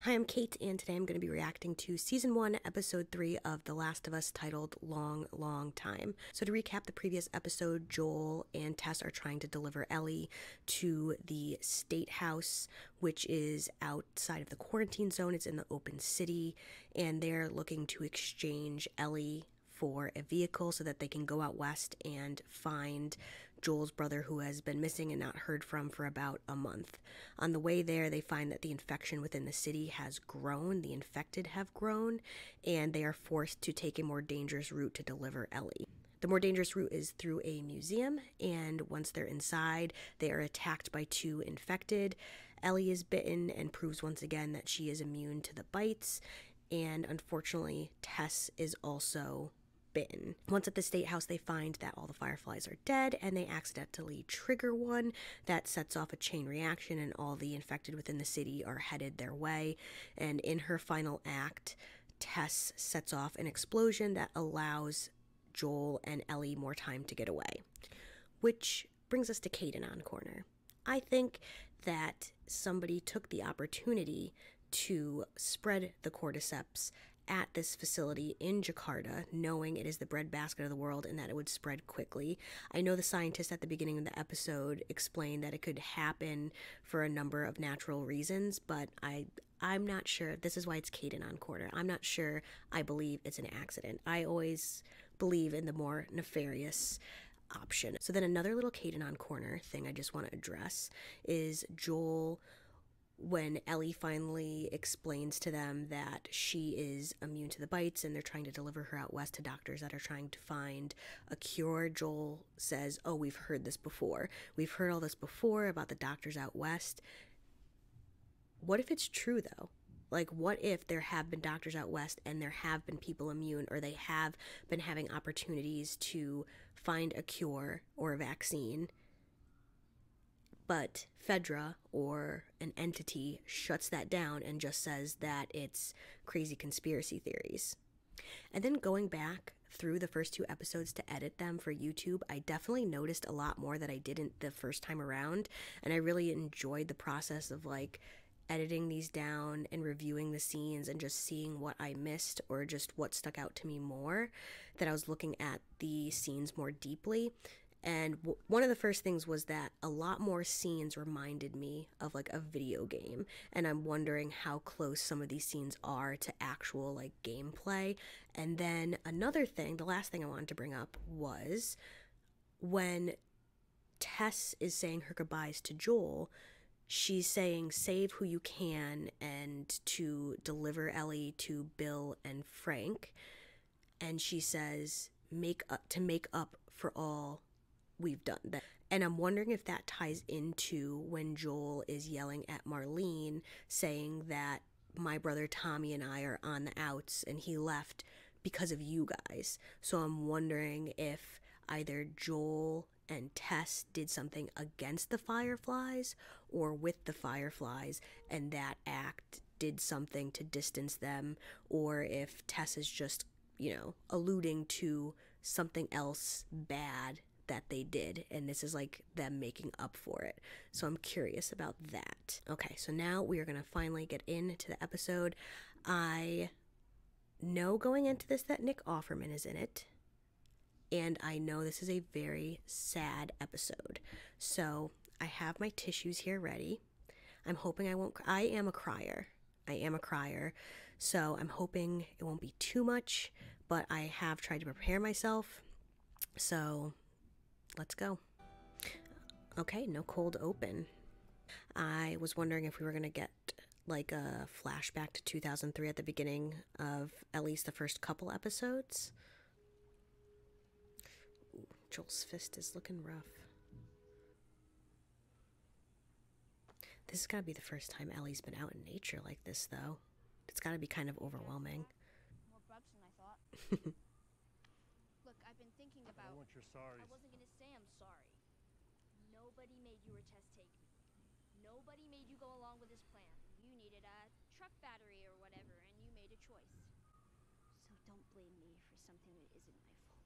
Hi, I'm Kate, and today I'm going to be reacting to Season 1, Episode 3 of The Last of Us, titled Long, Long Time. So to recap the previous episode, Joel and Tess are trying to deliver Ellie to the State House, which is outside of the quarantine zone. It's in the open city, and they're looking to exchange Ellie for a vehicle so that they can go out west and find Joel's brother, who has been missing and not heard from for about a month. On the way there, they find that the infection within the city has grown, the infected have grown, and they are forced to take a more dangerous route to deliver Ellie. The more dangerous route is through a museum, and once they're inside, they are attacked by two infected. Ellie is bitten and proves once again that she is immune to the bites, and unfortunately, Tess is also bitten. Once at the State House, they find that all the fireflies are dead, and they accidentally trigger one that sets off a chain reaction, and all the infected within the city are headed their way. And in her final act, Tess sets off an explosion that allows Joel and Ellie more time to get away. Which brings us to Caden Corner. I think that somebody took the opportunity to spread the cordyceps at this facility in Jakarta, knowing it is the breadbasket of the world and that it would spread quickly. I know the scientist at the beginning of the episode explained that it could happen for a number of natural reasons, but I'm not sure. This is why it's Caden Corner. I'm not sure I believe it's an accident. I always believe in the more nefarious option. So then another little Caden Corner thing I just want to address is Joel, when Ellie finally explains to them that she is immune to the bites and they're trying to deliver her out west to doctors that are trying to find a cure. Joel says, "Oh, we've heard this before. We've heard all this before about the doctors out west." What if it's true, though? Like, what if there have been doctors out west and there have been people immune, or they have been having opportunities to find a cure or a vaccine, but Fedra or an entity shuts that down and just says that it's crazy conspiracy theories? And then going back through the first two episodes to edit them for YouTube, I definitely noticed a lot more that I didn't the first time around, and I really enjoyed the process of like editing these down and reviewing the scenes and just seeing what I missed or just what stuck out to me more, that I was looking at the scenes more deeply. And one of the first things was that a lot more scenes reminded me of like a video game, and I'm wondering how close some of these scenes are to actual like gameplay. And then another thing, the last thing I wanted to bring up, was when Tess is saying her goodbyes to Joel, she's saying save who you can and to deliver Ellie to Bill and Frank, and she says make up for all we've done that. And I'm wondering if that ties into when Joel is yelling at Marlene, saying that my brother Tommy and I are on the outs and he left because of you guys. So I'm wondering if either Joel and Tess did something against the Fireflies or with the Fireflies, and that act did something to distance them, or if Tess is just, alluding to something else bad that they did, and this is like them making up for it. So I'm curious about that. Okay, so now we are going to finally get into the episode. I know going into this that Nick Offerman is in it, and I know this is a very sad episode. So I have my tissues here ready. I'm hoping I am a crier. So I'm hoping it won't be too much, but I have tried to prepare myself. So let's go. Okay, no cold open. I was wondering if we were going to get like a flashback to 2003 at the beginning of at least the first couple episodes. Ooh, Joel's fist is looking rough. This has got to be the first time Ellie's been out in nature like this, though. It's got to be kind of overwhelming. More bugs than I thought. Look, I've been thinking about... I don't want your sorries. I wasn't gonna say I'm sorry. Nobody made you or Tess take me. Nobody made you go along with this plan. You needed a truck battery or whatever, and you made a choice. So don't blame me for something that isn't my fault.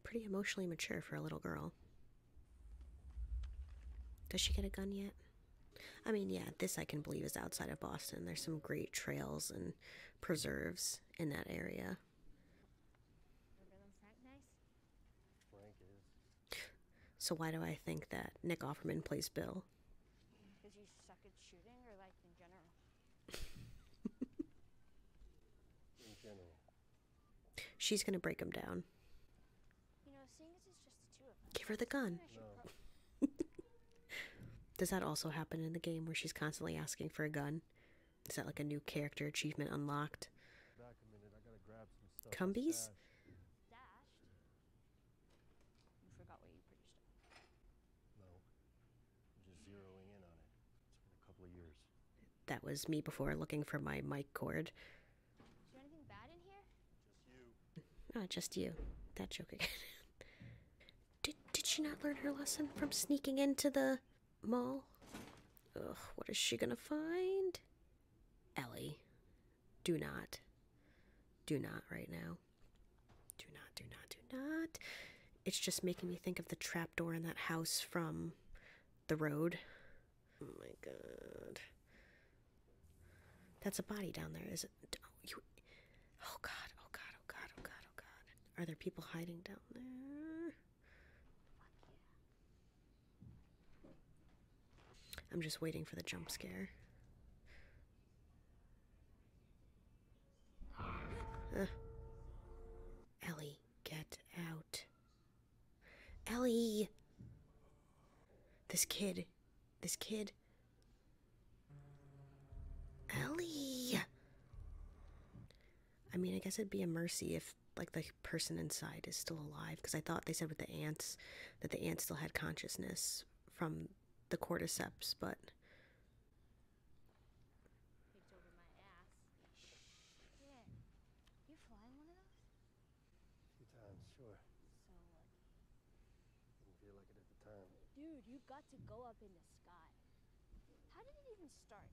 Pretty emotionally mature for a little girl. Does she get a gun yet? I mean, yeah, this I can believe is outside of Boston. There's some great trails and preserves in that area. Frank nice? Frank is. So why do I think that Nick Offerman plays Bill? Because you suck at shooting or like in general? In general. She's gonna break him down. You know, seeing as it's just the two of us. Give her the gun. No. Does that also happen in the game where she's constantly asking for a gun? Is that like a new character achievement unlocked? Back a minute, I gotta grab some stuff. Cumbies? Stashed? You forgot what you produced. No. I'm just zeroing in on it. It's been a couple of years. That was me before looking for my mic cord. Is there anything bad in here? Just you. Ah, just you. That joke again. Did she not learn her lesson from sneaking into the mall? Ugh, what is she gonna find? Ellie, do not. Do not right now. Do not, do not, do not. It's just making me think of the trapdoor in that house from The Road. Oh my god. That's a body down there, is it? Oh god, oh god, oh god, oh god, oh god. Are there people hiding down there? I'm just waiting for the jump scare. Ellie, get out. Ellie! This kid. Ellie! I mean, I guess it'd be a mercy if, like, the person inside is still alive, because I thought they said with the ants that the ants still had consciousness from the cordyceps, but... Picked over my ass. Shit. You flying one of those? A few times, sure. So lucky. Didn't feel like it at the time. Dude, you got to go up in the sky. How did it even start?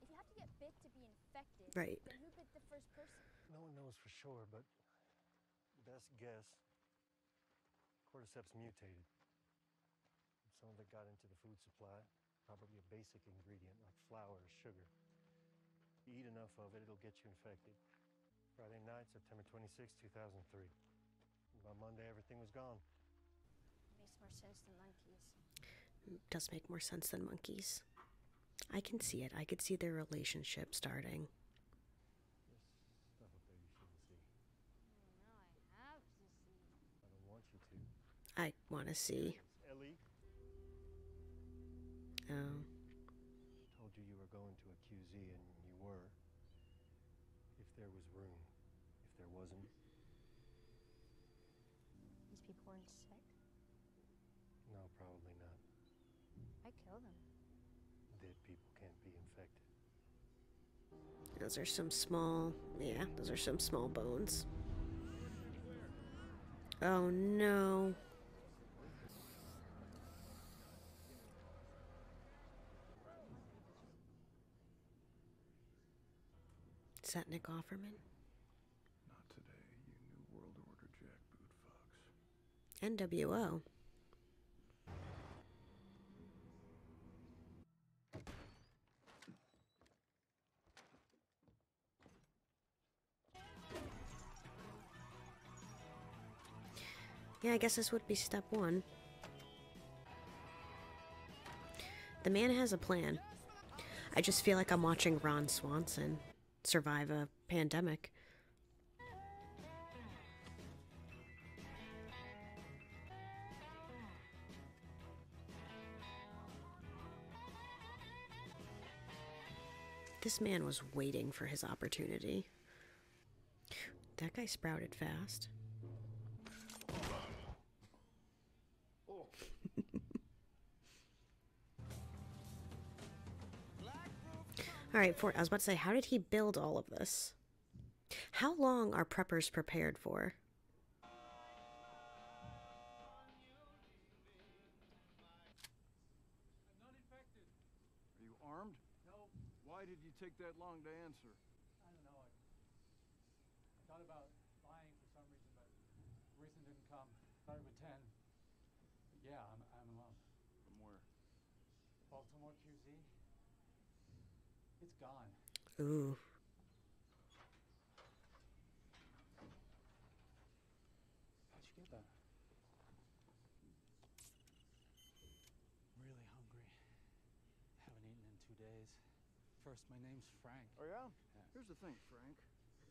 If you have to get bit to be infected, Right. then who bit the first person? No one knows for sure, but best guess, cordyceps mutated. Some of it got into the food supply, probably a basic ingredient like flour or sugar. You eat enough of it, it'll get you infected. Friday night, September 26, 2003. By Monday, everything was gone. Makes more sense than monkeys. Does make more sense than monkeys. I can see it. I could see their relationship starting. There's stuff up there you shouldn't see. No, I have to see. I don't want you to. I want to see. Ellie, Oh. told you you were going to a QZ, and you were. If there was room. If there wasn't, These people weren't sick. no, probably not. I killed them. Dead people can't be infected. Those are some small... Yeah, those are some small bones. Oh no. Is that Nick Offerman? Not today, you New World Order jackboot fucks. NWO. Yeah, I guess this would be step one. The man has a plan. I just feel like I'm watching Ron Swanson survive a pandemic. This man was waiting for his opportunity. That guy sprouted fast. Alright, I was about to say, how did he build all of this? How long are preppers prepared for? Not infected. Are you armed? No. Why did you take that long to answer? I don't know. I thought about lying for some reason, but the reason didn't come. Thought it would 10. But yeah, I'm alone. From where? Baltimore QZ. gone. Ooh. How'd you get that? Really hungry. Haven't eaten in 2 days. First, my name's Frank. Oh, yeah? Yeah. Here's the thing, Frank.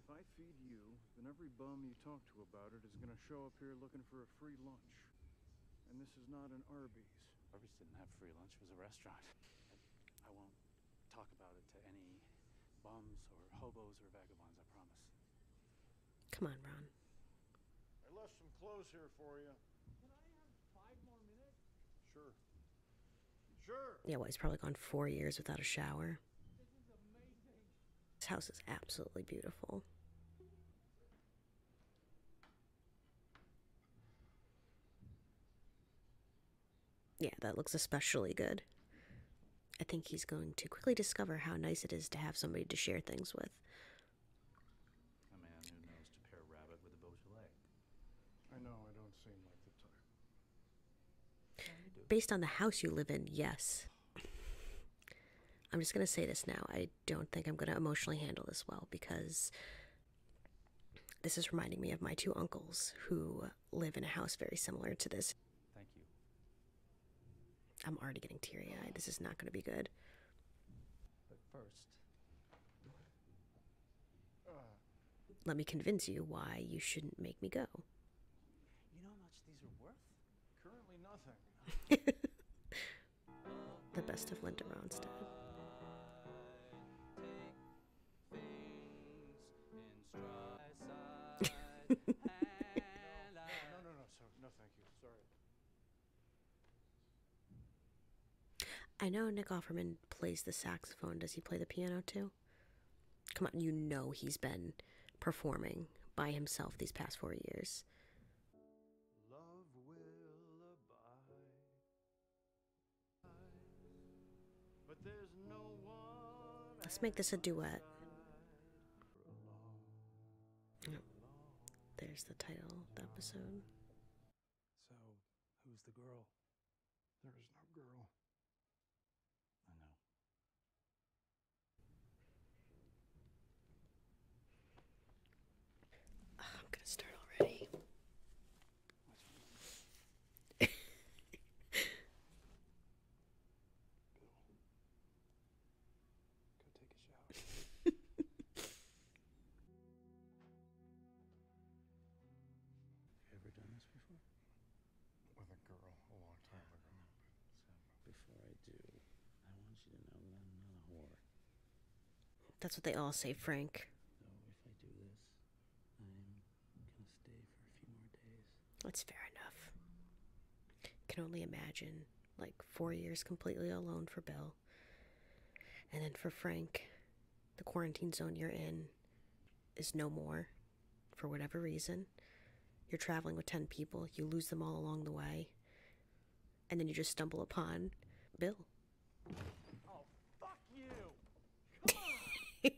If I feed you, then every bum you talk to about it is going to show up here looking for a free lunch. And this is not an Arby's. Arby's didn't have free lunch. It was a restaurant. I won't talk about it to any bums or hobos or vagabonds, I promise. Come on, Ron. I left some clothes here for you. Can I have 5 more minutes? Sure. Sure. Yeah, well, he's probably gone 4 years without a shower. This is amazing. This house is absolutely beautiful. Yeah, that looks especially good. I think he's going to quickly discover how nice it is to have somebody to share things with. A man who knows to pair rabbit with a Beaujolais. I know I don't seem like the type. Yeah, you do. Based on the house you live in, yes. I'm just going to say this now. I don't think I'm going to emotionally handle this well because this is reminding me of my 2 uncles who live in a house very similar to this. Thank you. I'm already getting teary-eyed. This is not going to be good. But first, Let me convince you why you shouldn't make me go. you know how much these are worth? Currently nothing. The best of Linda Ronstadt. No, thank you. Sorry. I know Nick Offerman plays the saxophone. Does he play the piano too? Come on, you know he's been performing by himself these past 4 years. Love will abide, but there's no one. Let's make this a duet. Yep. There's the title of the episode. So, who's the girl? There is no girl. I know. I'm gonna start already. Go take a shower. You ever done this before? With a girl a long time ago. So, before I do, I want you to know that I'm not a whore. That's what they all say, Frank. So, if I do this, I'm gonna stay for a few more days. That's fair enough. Can only imagine, like, 4 years completely alone for Bill. And then for Frank, the quarantine zone you're in is no more, for whatever reason. You're traveling with 10 people, you lose them all along the way, and then you just stumble upon Bill. Oh, fuck you! Come on! Hey!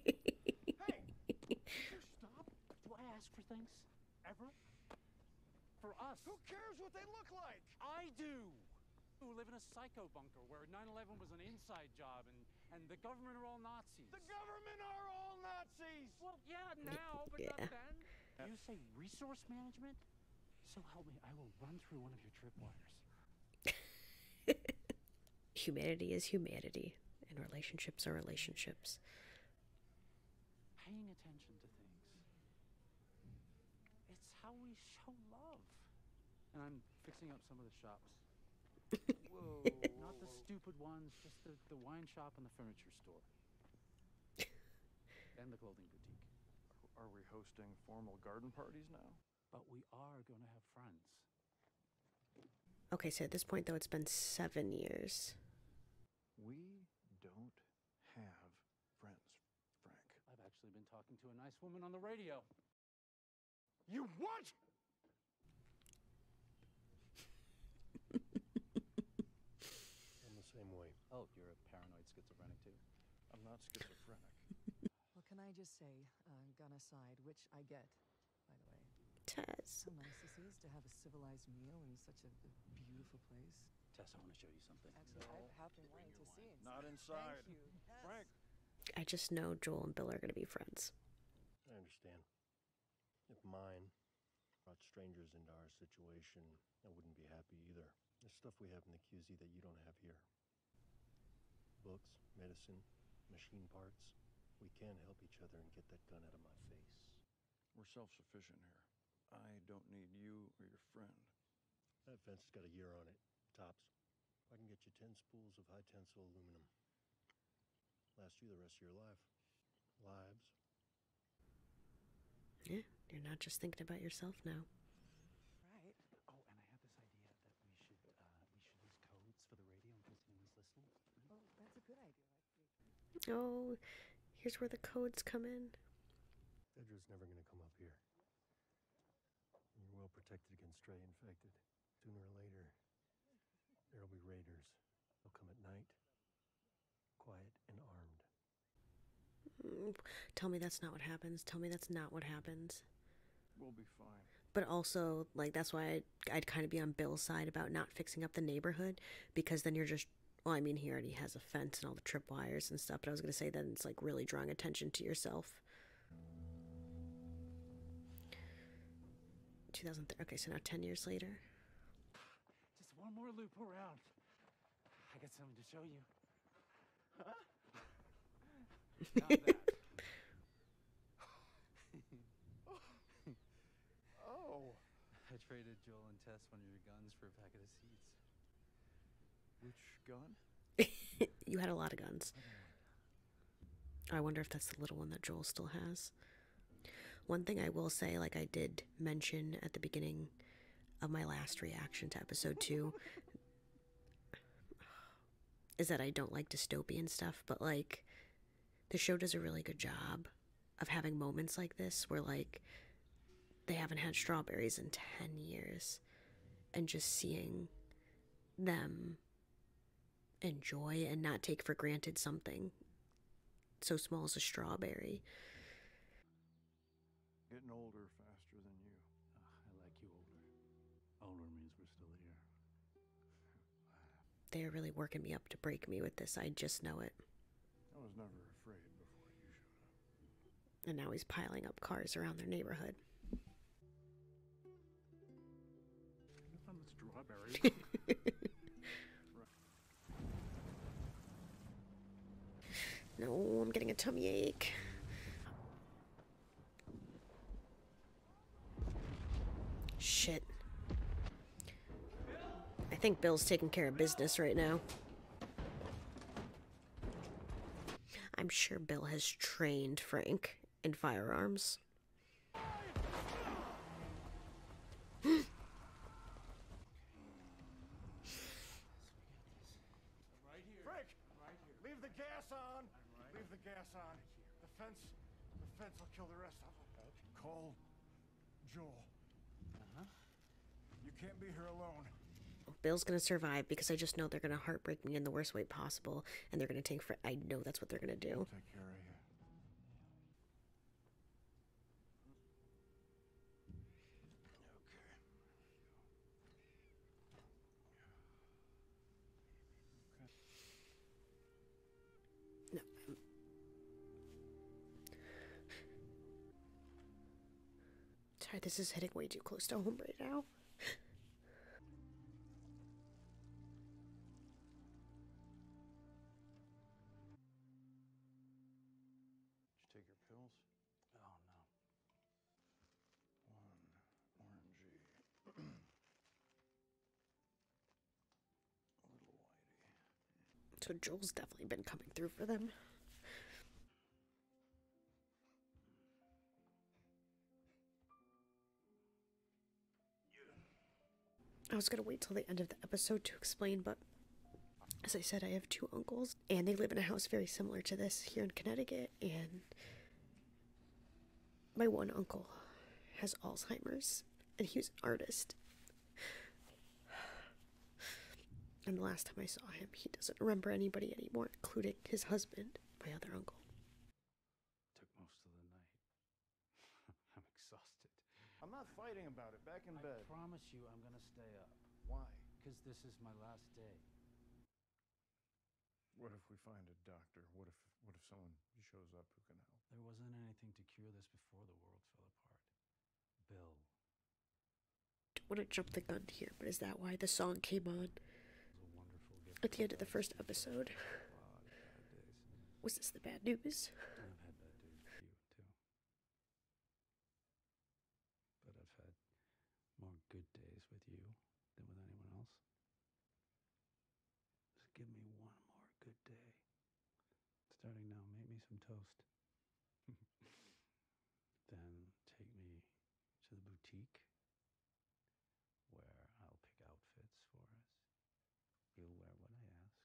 Would you stop? Do I ask for things? Ever? For us? Who cares what they look like? I do! Who live in a psycho bunker where 9/11 was an inside job and the government are all Nazis. The government are all Nazis! Well, yeah, now, but Yeah. not then. You say resource management? So help me, I will run through one of your tripwires. Humanity is humanity, and relationships are relationships. Paying attention to things. It's how we show love. And I'm fixing up some of the shops. Whoa. Not the stupid ones, just the wine shop and the furniture store. And the clothing boutique. Are we hosting formal garden parties now? But we are going to have friends. Okay, so at this point, though, it's been 7 years. We don't have friends, Frank. I've actually been talking to a nice woman on the radio. You what? I'm the same way. Oh, you're a paranoid schizophrenic too? I'm not schizophrenic. Well, can I just say, gun aside, which I get, by the way, Tess. how nice this is to have a civilized meal in such a beautiful place. Tess, I want to show you something. Actually, I have been wanting to see it. Not inside. Thank you. Frank, I just know Joel and Bill are going to be friends. I understand. If mine brought strangers into our situation, I wouldn't be happy either. There's stuff we have in the QZ that you don't have here. Books, medicine, machine parts. We can help each other and get that gun out of my face. We're self-sufficient here. I don't need you or your friend. That fence has got a year on it, tops. I can get you 10 spools of high-tensile aluminum. Last you the rest of your life. Lives. Yeah, you're not just thinking about yourself now. Right. Oh, and I had this idea that we should use codes for the radio in case anyone's listening. Oh, that's a good idea. Oh, here's where the codes come in. Fedra's never going to come up here. You're well protected against stray infected. Sooner or later, there'll be raiders. They'll come at night, quiet and armed. Tell me that's not what happens. Tell me that's not what happens. We'll be fine. But also, like, that's why I'd kind of be on Bill's side about not fixing up the neighborhood, because then you're just, well, I mean, he already has a fence and all the tripwires and stuff, but I was going to say then it's, like, really drawing attention to yourself. 2003. Okay, so now 10 years later. Just one more loop around. I got something to show you. Huh? Not that. Oh. I traded Joel and Tess one of your guns for a packet of seeds. Which gun? You had a lot of guns. I wonder if that's the little one that Joel still has. One thing I will say, like I did mention at the beginning of my last reaction to episode 2, is that I don't like dystopian stuff, but, like, the show does a really good job of having moments like this where, like, they haven't had strawberries in 10 years, and just seeing them enjoy and not take for granted something so small as a strawberry. Getting older faster than you. I like you older. Older means we're still here. They're really working me up to break me with this. I just know it. I was never afraid before you showed up. And now he's piling up cars around their neighborhood. You found the strawberries. No, I'm getting a tummy ache. Shit. I think Bill's taking care of business right now. I'm sure Bill has trained Frank in firearms. Frank! Leave the gas on! Leave the gas on. The fence will kill the rest of them. Call Joel. You can't be here alone. Bill's gonna survive because I just know they're gonna heartbreak me in the worst way possible, and they're gonna take for. I know that's what they're gonna do. Take care of you. No. Sorry, this is hitting way too close to home right now. Did you take your pills? Oh, no. One orangey. A little whitey. So Joel's definitely been coming through for them. I was gonna wait till the end of the episode to explain, but as I said, I have 2 uncles, and they live in a house very similar to this here in Connecticut, and my one uncle has Alzheimer's, and he was an artist. And the last time I saw him, he doesn't remember anybody anymore, including his husband, my other uncle. Took most of the night. I'm exhausted. I'm not fighting about it. Back in bed. I promise you I'm gonna stay up. Why? Because this is my last day. What if we find a doctor? What if someone shows up who can help? There wasn't anything to cure this before the world fell apart. Bill. Don't want to jump the gun here, but is that why the song came on Was a wonderful gift at the end of the first episode? A lot of bad days. Was this the bad news? I've had bad days with you, too. But I've had more good days with you than with anyone else. Just give me one more good day. Starting now, make me some toast. Then take me to the boutique where I'll pick outfits for us. You'll wear what I ask.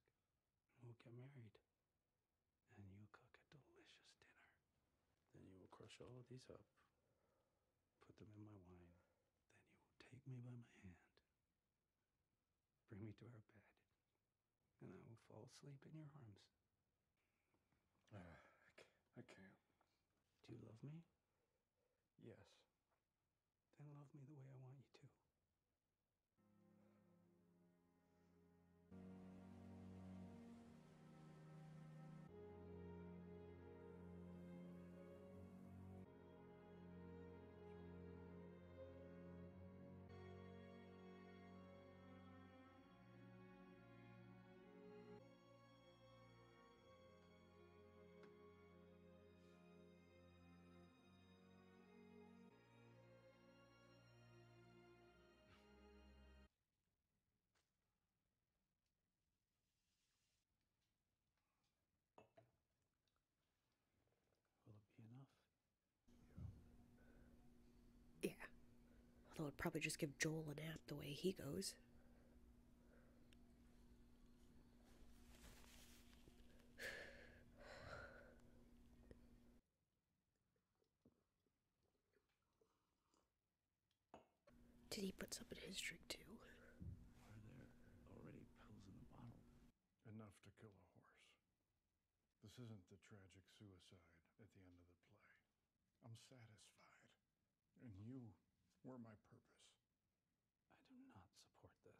We'll get married. And you'll cook a delicious dinner. Then you will crush all of these up, put them in my wine. Then you will take me by my hand, bring me to our bed, and I will fall asleep in your arms. I can't. Do you love me? Yes. Then love me the way I want you to. Will it be enough? Yeah. Although it'd probably just give Joel a nap the way he goes. Did he put some in his drink too? Are there already pills in the bottle? Enough to kill a horse. This isn't the tragic suicide at the end of the play. I'm satisfied. And you were my purpose. I do not support this.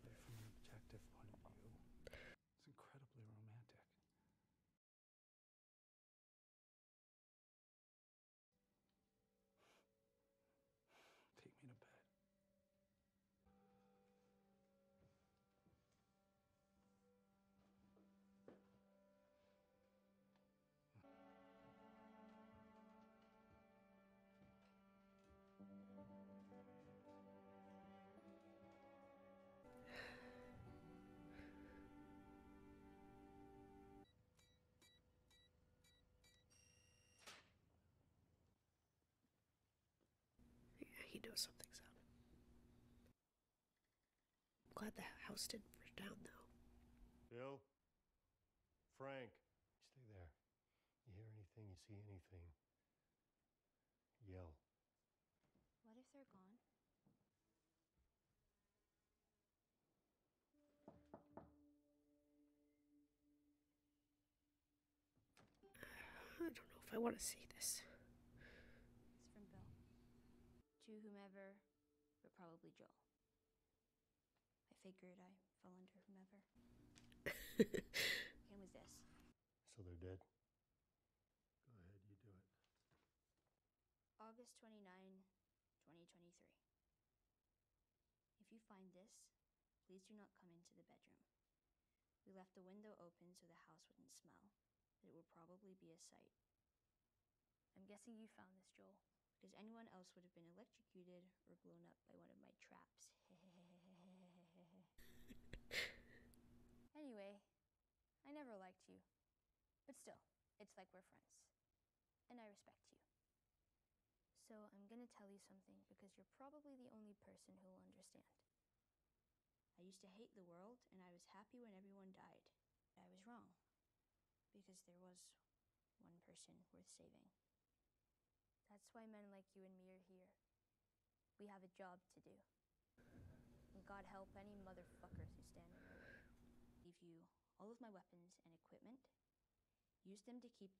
But from an objective point of view, it's incredibly romantic. Take me to bed. Yeah, he knows something's up. I'm glad the house didn't burn down, though. Bill? Frank? Stay there. You hear anything, you see anything, yell. What if they're gone? I don't know if I want to see this. It's from Bill. To whomever, but probably Joel. I figured I fell under whomever. When was this? So they're dead? Go ahead, you do it. August 29, 2023. If you find this, please do not come into the bedroom. We left the window open so the house wouldn't smell. It would probably be a sight. I'm guessing you found this, Joel, because anyone else would have been electrocuted or blown up by one of my traps. Anyway, I never liked you. But still, it's like we're friends. And I respect you. So I'm gonna tell you something because you're probably the only person who will understand. I used to hate the world, and I was happy when everyone died. I was wrong. Because there was one person worth saving. That's why men like you and me are here. We have a job to do. And God help any motherfuckers who stand in our way. Leave you all of my weapons and equipment. Use them to keep...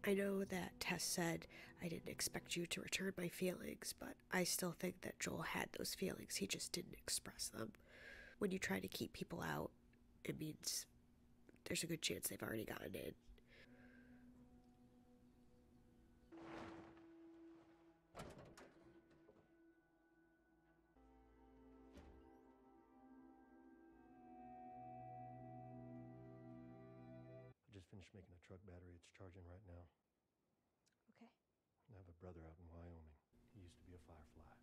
I know that Tess said, I didn't expect you to return my feelings, but I still think that Joel had those feelings. He just didn't express them. When you try to keep people out, it means there's a good chance they've already gotten in. I just finished making a truck battery. It's charging right now. Okay. I have a brother out in Wyoming. He used to be a firefly.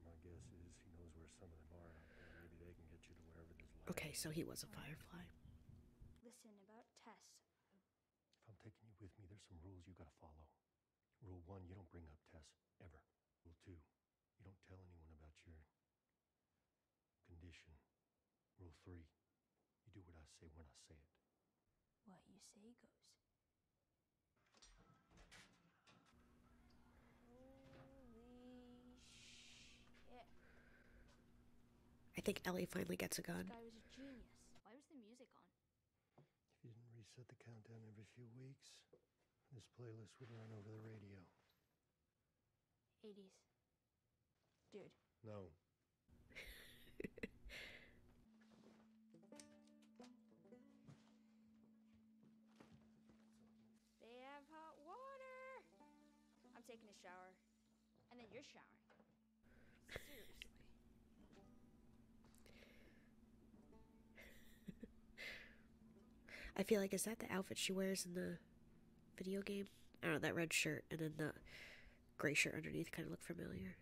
My guess is he knows where some of them are out there. Maybe they can get you to wherever there's light. Okay, so he was a firefly. Listen, about Tess. If I'm taking you with me, there's some rules you gotta follow. Rule 1, you don't bring up Tess, ever. Rule 2, you don't tell anyone about your condition. Rule 3, you do what I say when I say it. What you say goes. Holy shit. I think Ellie finally gets a gun. This guy was a genius. Why was the music on? If you didn't reset the countdown every few weeks, this playlist would run over the radio. 80s. Dude. No. They have hot water. I'm taking a shower. And then you're showering. Seriously. I feel like, is that the outfit she wears in the video game? I don't know, that red shirt and then the gray shirt underneath kind of look familiar.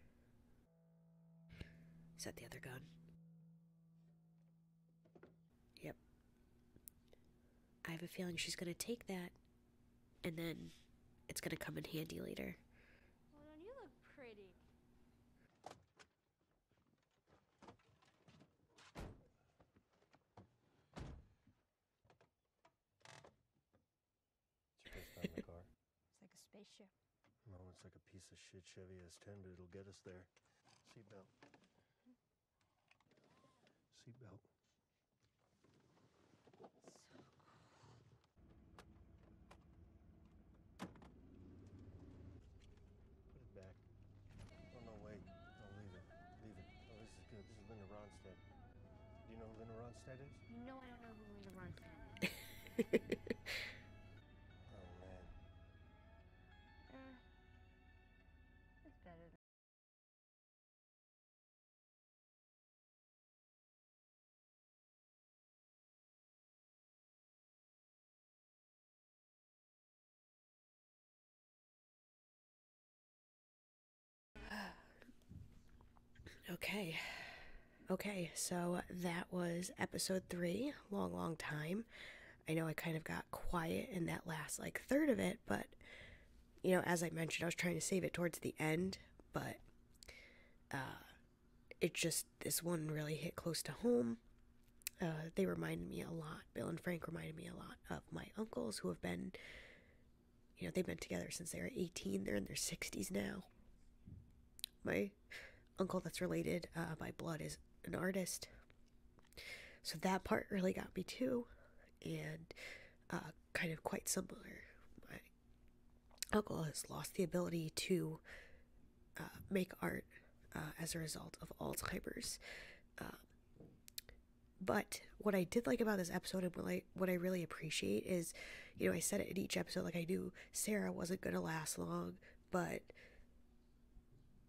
Is that the other gun? Yep. I have a feeling she's going to take that and then it's going to come in handy later. Well, don't you look pretty? Did you guys find the car? It's like a spaceship. No, it's like a piece of shit Chevy S10, but it'll get us there. Seatbelt. Seatbelt. Put it back. Oh, no, wait. No, leave it. Leave it. Oh, this is good. This is Linda Ronstadt. Do you know who Linda Ronstadt is? No, I don't know who Linda Ronstadt is. Oh, man. It's better than. Okay, so that was episode 3, long time. I know I kind of got quiet in that last third of it, but as I mentioned, I was trying to save it towards the end, but this one really hit close to home. They reminded me a lot, Bill and Frank reminded me a lot of my uncles who have been, they've been together since they were 18, they're in their 60s now. My uncle that's related by blood is an artist, so that part really got me too, and kind of quite similar. My uncle has lost the ability to make art as a result of Alzheimer's, but what I did like about this episode and what I really appreciate is, I said it in each episode, I knew Sarah wasn't gonna last long, but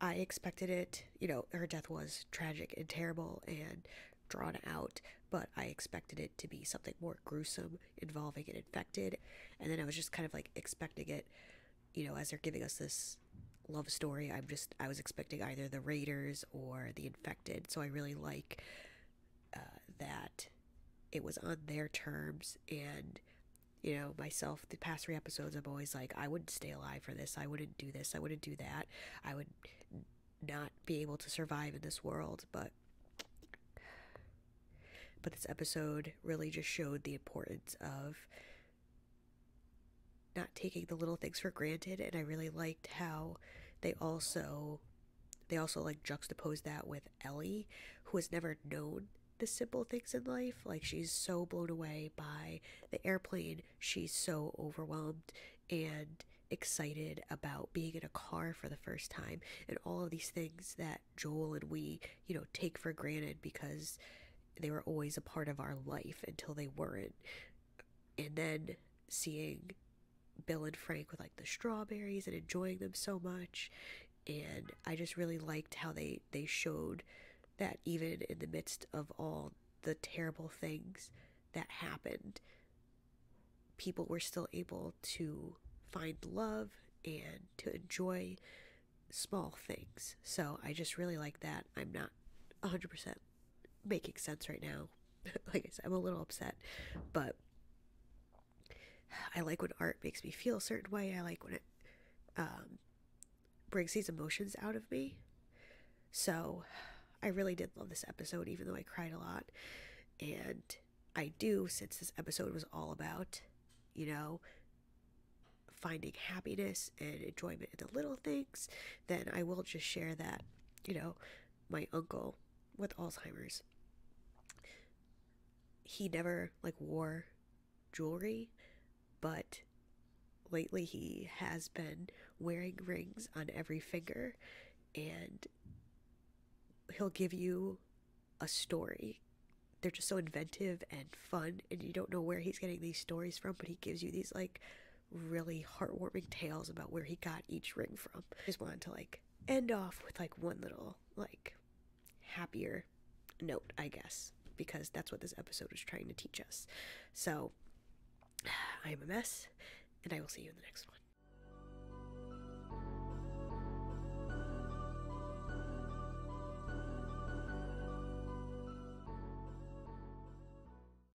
I expected it, her death was tragic and terrible and drawn out, but I expected it to be something more gruesome involving an infected, and then I was just kind of expecting it, as they're giving us this love story, I was expecting either the Raiders or the infected, so I really like that it was on their terms, and myself, the past 3 episodes, I'm always I wouldn't stay alive for this, I wouldn't do this, I wouldn't do that, I would not be able to survive in this world, but this episode really just showed the importance of not taking the little things for granted, and I really liked how they also juxtaposed that with Ellie, who has never known the simple things in life. Like, she's so blown away by the airplane. She's so overwhelmed and excited about being in a car for the first time, and all of these things that Joel and we, take for granted because they were always a part of our life until they weren't. And then seeing Bill and Frank with like the strawberries and enjoying them so much. And I just really liked how they showed that even in the midst of all the terrible things that happened, people were still able to find love and to enjoy small things. So I just really like that. I'm not 100% making sense right now. Like I said, I'm a little upset, but I like when art makes me feel a certain way. I like when it brings these emotions out of me. So I really did love this episode, even though I cried a lot. And I do, since this episode was all about, finding happiness and enjoyment in the little things, then I will just share that, my uncle with Alzheimer's, he never wore jewelry, but lately he has been wearing rings on every finger, and he'll give you a story. They're just so inventive and fun, and you don't know where he's getting these stories from, but he gives you these really heartwarming tales about where he got each ring from. I just wanted to end off with one little happier note, I guess, because that's what this episode is trying to teach us. So I'm a mess, and I will see you in the next one.